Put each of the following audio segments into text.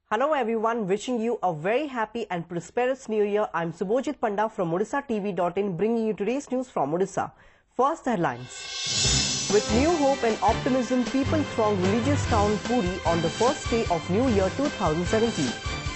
Hello everyone, wishing you a very happy and prosperous new year. I'm Subhojit Panda from OdissaTV.in bringing you today's news from Odisha. First headlines. With new hope and optimism, people throng religious town Puri on the first day of New Year 2017.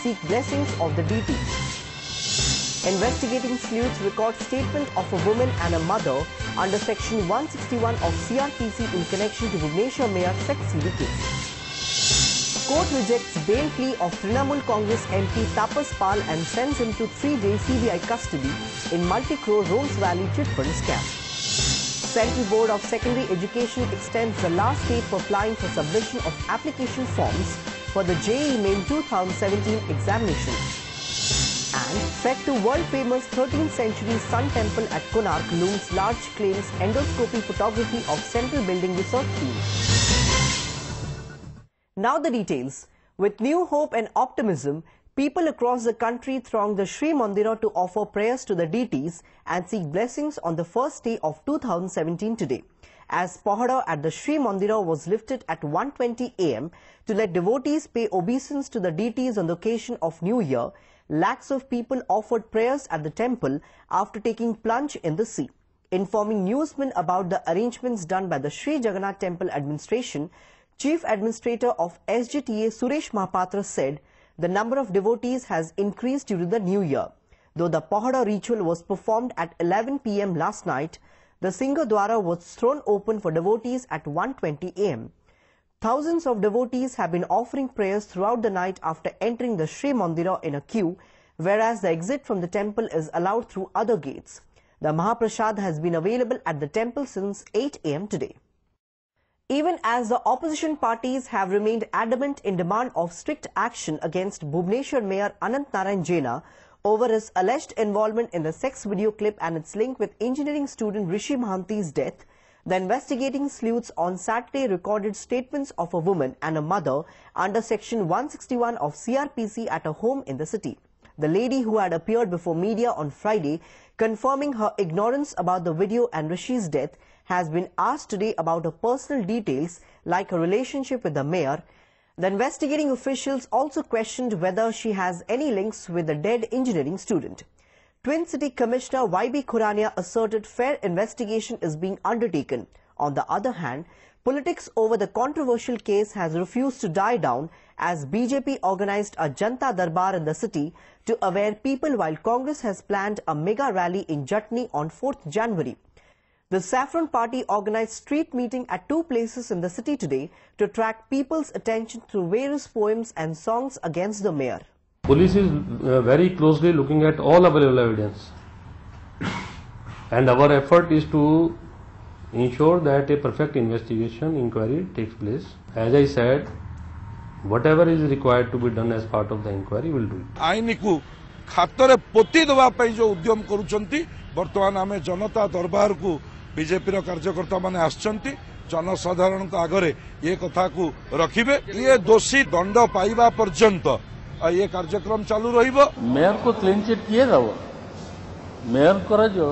Seek blessings of the deities. Investigating sleuths record statement of a woman and a mother under section 161 of CRPC in connection to Bhubaneswar Mayor sex CD case. Court rejects bail plea of Trinamool Congress MP Tapas Pal and sends him to 3-day CBI custody in multi-crore Rose Valley chit fund scam. Central Board of Secondary Education extends the last date for applying for submission of application forms for the JEE Main 2017 examination. And set to world-famous 13th century Sun Temple at Konark looms large claims endoscopy photography of Central Building Research Team. Now the details. With new hope and optimism, people across the country throng the Sri Mandira to offer prayers to the deities and seek blessings on the first day of 2017 today. As Pahada at the Sri Mandira was lifted at 1:20 am to let devotees pay obeisance to the deities on the occasion of New Year, lakhs of people offered prayers at the temple after taking plunge in the sea. Informing newsmen about the arrangements done by the Sri Jagannath Temple administration, Chief Administrator of SGTA Suresh Mahapatra said the number of devotees has increased during the new year. Though the Pahada ritual was performed at 11 p.m. last night, the Singadwara was thrown open for devotees at 1:20 am. Thousands of devotees have been offering prayers throughout the night after entering the Sri Mandira in a queue, whereas the exit from the temple is allowed through other gates. The Mahaprasad has been available at the temple since 8 am today. Even as the opposition parties have remained adamant in demand of strict action against Bhubaneswar Mayor Anant Narayan Jaina over his alleged involvement in the sex video clip and its link with engineering student Rishi Mahanti's death, the investigating sleuths on Saturday recorded statements of a woman and a mother under section 161 of CRPC at a home in the city. The lady, who had appeared before media on Friday confirming her ignorance about the video and Rishi's death, has been asked today about her personal details like her relationship with the mayor. The investigating officials also questioned whether she has any links with the dead engineering student. Twin City Commissioner YB Khurania asserted fair investigation is being undertaken. On the other hand, politics over the controversial case has refused to die down as BJP organized a Janta Darbar in the city to aware people while Congress has planned a mega rally in Jatni on 4th January. The Saffron Party organized street meeting at 2 places in the city today to attract people's attention through various poems and songs against the mayor. Police is very closely looking at all available evidence, and our effort is to ensure that a perfect investigation inquiry takes place. As I said, whatever is required to be done as part of the inquiry, will do it. आईन को खातर पोती दवा जो उद्यम करुछंती वर्तमान आमे जनता दरबार को बीजेपी कार्यकर्ता माने आछंती जनसाधारण को आगरे ये कथा को रखिबे ये दोषी दंड पाइबा पर्यंत ये कार्यक्रम चालू रहिबो। मेयर को क्लीन चिट किए दबो मेयर को जो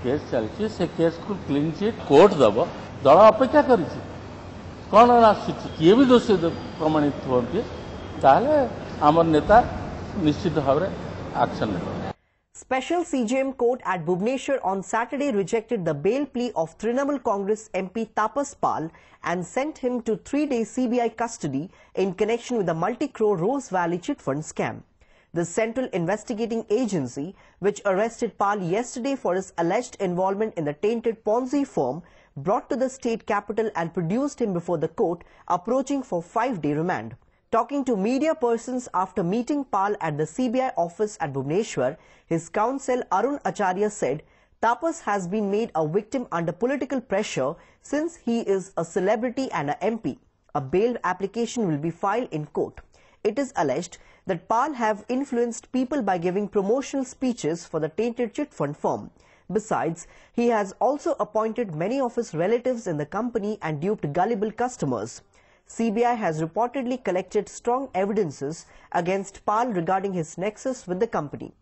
केस चलछि से केस को क्लीन चिट कोर्ट दबो दल अपेक्षा करिछि कोन आछि किए भी दोषी प्रमाणित होंती ताले हमर नेता निश्चित भाव रे एक्शन लेबो। Special CJM court at Bhubaneswar on Saturday rejected the bail plea of Trinamool Congress MP Tapas Pal and sent him to 3-day CBI custody in connection with the multi-crore Rose Valley chit fund scam. The Central Investigating Agency, which arrested Pal yesterday for his alleged involvement in the tainted Ponzi firm, brought to the state capital and produced him before the court, approaching for 5-day remand. Talking to media persons after meeting Pal at the CBI office at Bhubaneswar, his counsel Arun Acharya said Tapas has been made a victim under political pressure since he is a celebrity and an MP. A bail application will be filed in court. It is alleged that Pal have influenced people by giving promotional speeches for the tainted chit fund firm. Besides, he has also appointed many of his relatives in the company and duped gullible customers. CBI has reportedly collected strong evidences against Pal regarding his nexus with the company.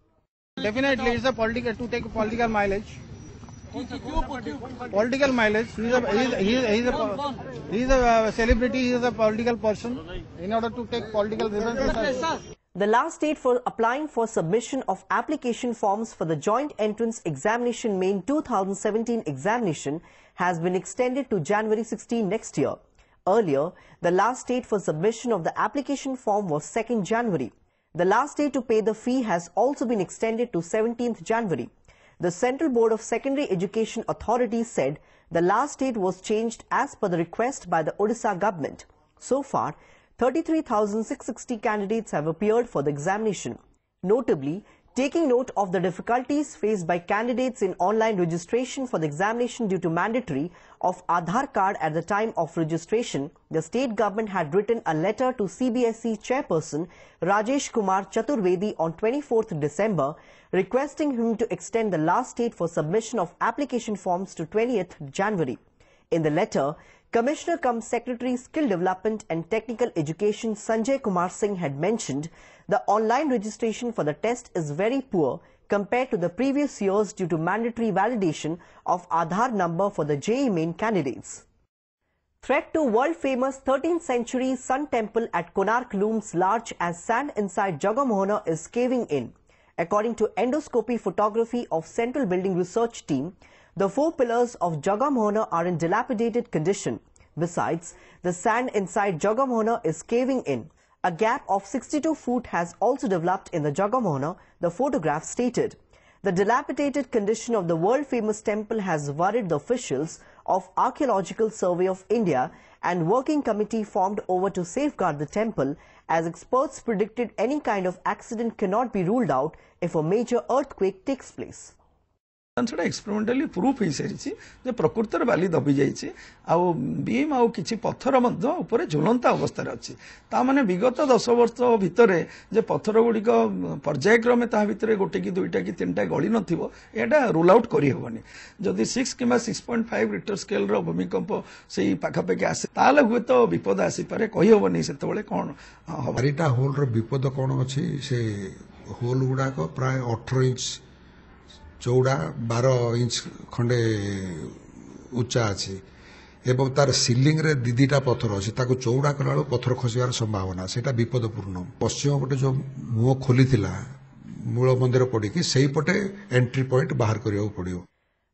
Definitely, it's a political to take political mileage. Political mileage. He is a celebrity. He is a political person. In order to take political revenge. The last date for applying for submission of application forms for the Joint Entrance Examination Main 2017 examination has been extended to January 16 next year. Earlier, the last date for submission of the application form was 2nd January. The last day to pay the fee has also been extended to 17th January. The Central Board of Secondary Education Authority said the last date was changed as per the request by the Odisha government. So far, 33,660 candidates have appeared for the examination. Notably, taking note of the difficulties faced by candidates in online registration for the examination due to mandatory of Aadhaar card at the time of registration, the state government had written a letter to CBSE chairperson Rajesh Kumar Chaturvedi on 24th December requesting him to extend the last date for submission of application forms to 20th January. In the letter, Commissioner cum Secretary Skill Development and Technical Education Sanjay Kumar Singh had mentioned the online registration for the test is very poor compared to the previous years due to mandatory validation of Aadhaar number for the JEE main candidates. Threat to world-famous 13th century Sun Temple at Konark looms large as sand inside Jagamohana is caving in. According to endoscopy photography of Central Building Research Team, the 4 pillars of Jagamohana are in dilapidated condition. Besides, the sand inside Jagamohana is caving in. A gap of 62 feet has also developed in the Jagamohana, the photograph stated. The dilapidated condition of the world-famous temple has worried the officials of Archaeological Survey of India and working committee formed over to safeguard the temple, as experts predicted any kind of accident cannot be ruled out if a major earthquake takes place. Experimentally proof हो सारी प्रकृतर बाली दबी जाइए आउ beam आउ कि पत्थर झुलंता अवस्था अच्छी ताने विगत 10 वर्ष भितर जे पत्थर गुड़िक पर्यायक्रमे ता भितर गोटे कि 2टा कि 3टा गली ना रूल आउट करहबनी जदि 6 कि 6.5 रिक्टर स्केल भूमिकंप से पाखापाखि आसे ताले हुए तो विपद आसीपे कहीहबनी से कौन चारिटा होल विपद कौन अच्छी से होल गुड़ाक प्राय 18 इंच चौड़ा 12 इंच खंडे उच्चा अच्छी एवं तार सिलिंग रे दीटा पत्थर अच्छी चौड़ा कला पत्थर खसबार संभावना से विपदपूर्ण पश्चिम पटे जो मुह खोली मूल मंदिर पड़ी से पटे एंट्री पॉइंट बाहर करने पड़ो.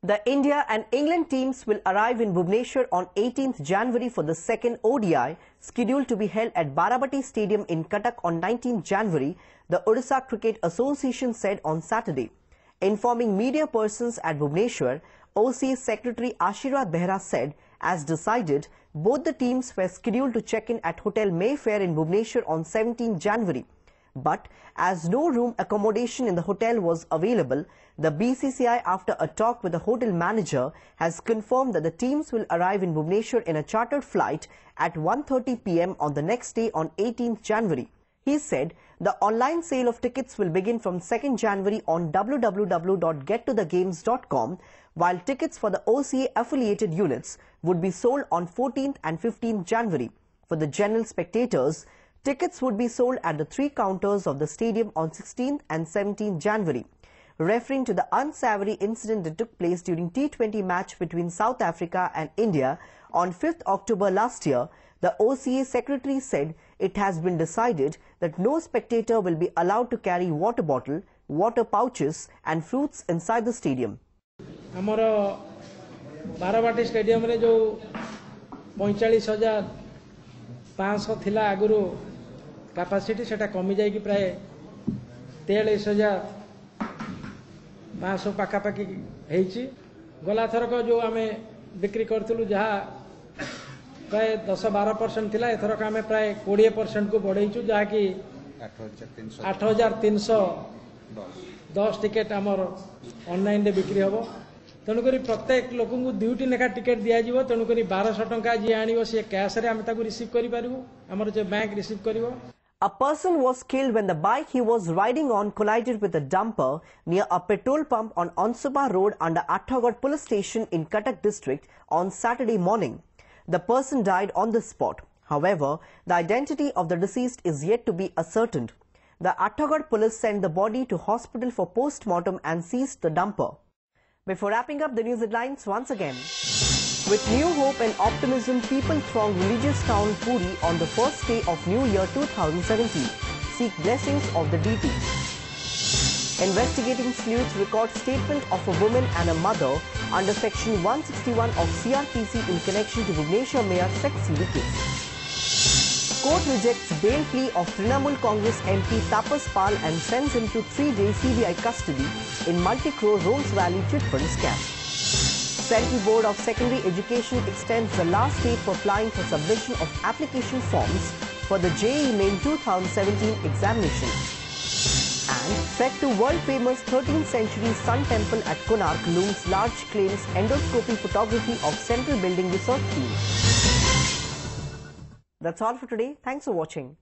The India and England teams will arrive in Bhubaneswar on 18th January for the second ODI, scheduled to be held at Barabati Stadium in Cuttack on 19th January, the Odisha Cricket Association said on Saturday. Informing media persons at Bhubaneswar, OCA Secretary Ashirwad Behra said, as decided, both the teams were scheduled to check in at Hotel Mayfair in Bhubaneswar on 17 January. But as no room accommodation in the hotel was available, the BCCI, after a talk with the hotel manager, has confirmed that the teams will arrive in Bhubaneswar in a chartered flight at 1:30 p.m. on the next day on 18th January. He said the online sale of tickets will begin from 2nd January on www.gettothegames.com, while tickets for the OCA affiliated units would be sold on 14th and 15th January. For the general spectators, tickets would be sold at the 3 counters of the stadium on 16th and 17th January. Referring to the unsavory incident that took place during T20 match between South Africa and India on 5th October last year, the OCA secretary said it has been decided that no spectator will be allowed to carry water bottle, water pouches and fruits inside the stadium. हमारा Barabati stadium रे जो 45,500 थिला आगुरु capacity सेटा कमी जाई कि प्राय 43,500 पाखापाखि हेची गला थरक जो आमे बिक्री करथलु जहा प्राय 10-12% थिला एथरक आमे प्राय 20% को बढ़ेइछु जहा कि 8,310 टिकेट आमर ऑनलाइन रे बिक्री हबो तेणुकरी प्रत्येक लोक को 2टी लेखा टिकेट दिया जीवो तेणुकरी 1200 टंका जी आनिवो से कैश रे आमे ताकू रिसीव करि पारिबो हमर जे बैंक रिसीव करिवो. A person was killed when the bike he was riding on collided with a dumper near a petrol pump on Onsupa Road under Attagod Police Station in Cuttack district on Saturday morning. The person died on the spot. However, the identity of the deceased is yet to be ascertained. The Attagod police sent the body to hospital for post-mortem and seized the dumper. Before wrapping up the news headlines once again. With new hope and optimism, people throng religious town Puri on the first day of New Year 2017. Seek blessings of the deities. Investigating sleuths record statement of a woman and a mother under section 161 of CRPC in connection to Bhubaneswar Mayor sex CD case. Court rejects bail plea of Trinamool Congress MP Tapas Pal and sends him to 3-day CBI custody in multi-crore Rose Valley chit fund scam. Central Board of Secondary Education extends the last date for applying for submission of application forms for the JEE Main 2017 examination. And trek to world-famous 13th century Sun Temple at Konark looms large claims endoscopy photography of Central Building Research Team. That's all for today. Thanks for watching.